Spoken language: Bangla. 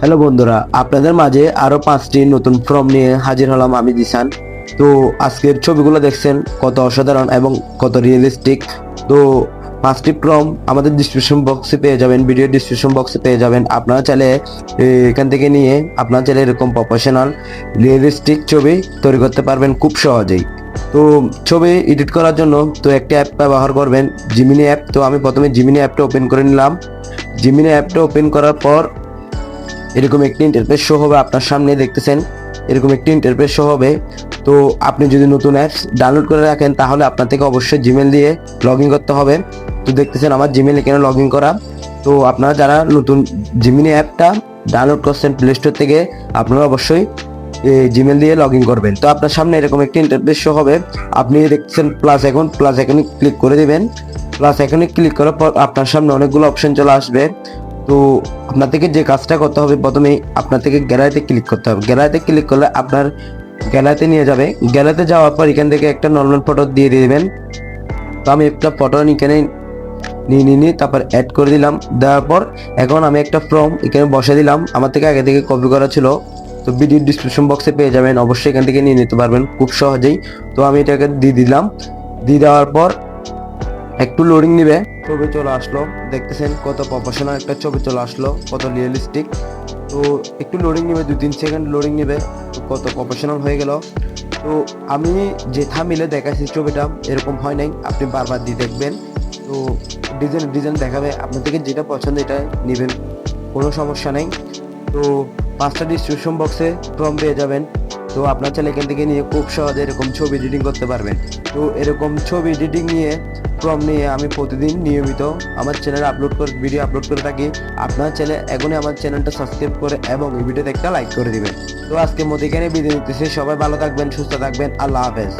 হ্যালো বন্ধুরা, আপনাদের মাঝে আরো 5টি নতুন ফর্ম নিয়ে হাজির হলাম আমি জিসান। তো আজকের ছবিগুলো দেখছেন কত অসাধারণ এবং কত রিয়েলিস্টিক। তো 5টি ফর্ম আমাদের ডিসক্রিপশন বক্সে পেয়ে যাবেন, ভিডিও ডিসক্রিপশন বক্সে পেয়ে যাবেন। আপনারা চাইলে এখান থেকে নিয়ে আপনারা চাইলে এরকম প্রফেশনাল রিয়েলিস্টিক ছবি তৈরি করতে পারবেন খুব সহজেই। তো ছবি এডিট করার জন্য তো একটা অ্যাপ ব্যবহার করবেন, জিমিনি অ্যাপ। তো আমি প্রথমে জিমিনি অ্যাপটা ওপেন করে নিলাম। জিমিনি অ্যাপটা ওপেন করার পর এরকম একটি ইন্টারফেস শো হবে আপনার সামনে, দেখতেছেন এরকম একটি ইন্টারফেস শো হবে। তো আপনি যদি নতুন অ্যাপস ডাউনলোড করে রাখেন তাহলে আপনার থেকে অবশ্যই জিমেল দিয়ে লগ ইন করতে হবে। তো দেখতেছেন আমার জিমেল এখানে লগ ইন করা। তো আপনারা যারা নতুন জিমিনি অ্যাপটা ডাউনলোড করছেন প্লে স্টোর থেকে, আপনারা অবশ্যই জিমেল দিয়ে লগ ইন করবেন। তো আপনার সামনে এরকম একটি ইন্টারফেস শো হবে। আপনি দেখছেন প্লাস আইকনে ক্লিক করে দিবেন। প্লাস আইকনে ক্লিক করার পর আপনার সামনে অনেকগুলো অপশন চলে আসবে। তো আপনার থেকে যে কাজটা করতে হবে, প্রথমে আপনার থেকে গ্যালারিতে ক্লিক করতে হবে। গ্যালারিতে ক্লিক করলে আপনার গ্যালারিতে নিয়ে যাবে। গ্যালারিতে যাওয়ার পর এখান থেকে একটা নর্মাল ফটো দিয়ে দিবেন। তো আমি একটা ফটো এখানে নিয়ে তারপর অ্যাড করে দিলাম। দেওয়ার পর এখন আমি একটা ফর্ম এখানে বসে দিলাম, আমার থেকে আগে থেকে কপি করা ছিল। তো ভিডিও ডিসক্রিপশন বক্সে পেয়ে যাবেন, অবশ্যই এখান থেকে নিয়ে নিতে পারবেন খুব সহজেই। তো আমি এটাকে দিয়ে দিলাম। দিয়ে দেওয়ার পর একটু লোডিং নিবে, ছবি চলে আসলো। দেখতেছেন কত প্রফেশনাল একটা ছবি চলে আসলো, কত রিয়েলিস্টিক। তো একটু লোডিং নেবে, 2-3 সেকেন্ড লোডিং নেবে। তো কত প্রফেশনাল হয়ে গেল। তো আমি যে থাম্বনেইলে দেখাচ্ছি ছবিটা এরকম হয় নাই, আপনি বারবার দিয়ে দেখবেন। তো ডিজাইন দেখাবে, আপনার থেকে যেটা পছন্দ এটা নেবেন, কোনো সমস্যা নেই। তো 5টা ডিসক্রিপশন বক্সে ফর্ম পেয়ে যাবেন। তো আপনার চাইলে এখান থেকে নিয়ে খুব সহজে এরকম ছবি এডিটিং করতে পারবেন। তো এরকম ছবি এডিটিং নিয়ে ফর্ম নিয়ে আমি প্রতিদিন নিয়মিত আমার চ্যানেলে ভিডিও আপলোড করে থাকি। আপনার চ্যানেল এখনই আমার চ্যানেলটা সাবস্ক্রাইব করে এবং এই ভিডিওতে একটা লাইক করে দিবেন। তো আজকের মতো এখানে বিদায় নিতেছি। সবাই ভালো থাকবেন, সুস্থ থাকবেন। আল্লাহ হাফেজ।